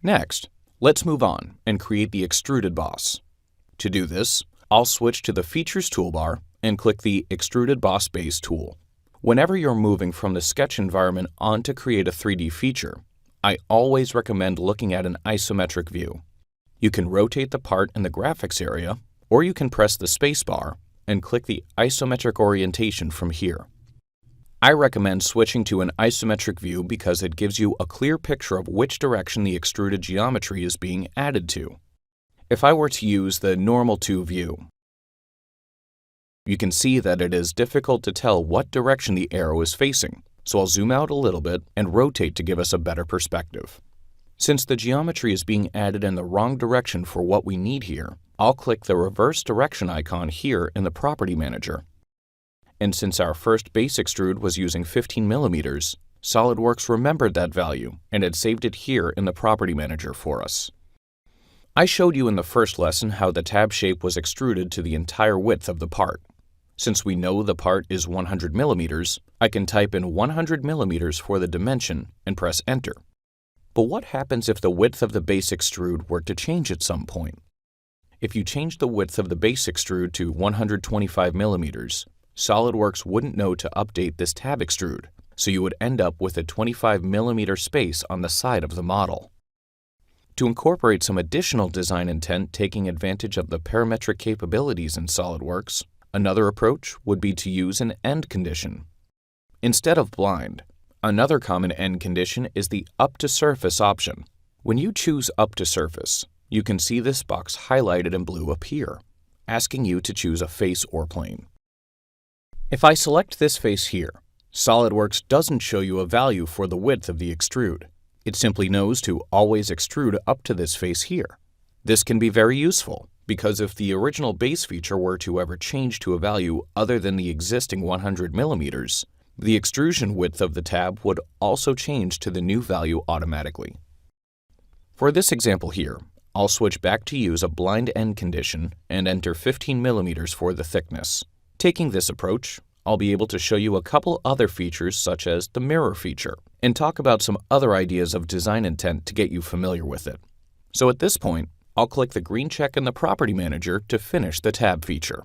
Next, let's move on and create the extruded boss. To do this, I'll switch to the Features toolbar and click the Extruded Boss Base tool. Whenever you're moving from the sketch environment on to create a 3D feature, I always recommend looking at an isometric view. You can rotate the part in the graphics area, or you can press the spacebar and click the isometric orientation from here. I recommend switching to an isometric view because it gives you a clear picture of which direction the extruded geometry is being added to. If I were to use the normal to view, you can see that it is difficult to tell what direction the arrow is facing, so I'll zoom out a little bit and rotate to give us a better perspective. Since the geometry is being added in the wrong direction for what we need here, I'll click the reverse direction icon here in the Property Manager. And since our first base extrude was using 15 millimeters, SolidWorks remembered that value and had saved it here in the Property Manager for us. I showed you in the first lesson how the tab shape was extruded to the entire width of the part. Since we know the part is 100 millimeters, I can type in 100 millimeters for the dimension and press Enter. But what happens if the width of the base extrude were to change at some point? If you change the width of the base extrude to 125 millimeters, SolidWorks wouldn't know to update this tab extrude, so you would end up with a 25 millimeter space on the side of the model. To incorporate some additional design intent taking advantage of the parametric capabilities in SolidWorks, another approach would be to use an end condition. Instead of blind, another common end condition is the Up to Surface option. When you choose Up to Surface, you can see this box highlighted in blue appear, asking you to choose a face or plane. If I select this face here, SolidWorks doesn't show you a value for the width of the extrude. It simply knows to always extrude up to this face here. This can be very useful, because if the original base feature were to ever change to a value other than the existing 100 millimeters, the extrusion width of the tab would also change to the new value automatically. For this example here, I'll switch back to use a blind end condition and enter 15 millimeters for the thickness. Taking this approach, I'll be able to show you a couple other features such as the mirror feature, and talk about some other ideas of design intent to get you familiar with it. So at this point, I'll click the green check in the Property Manager to finish the tab feature.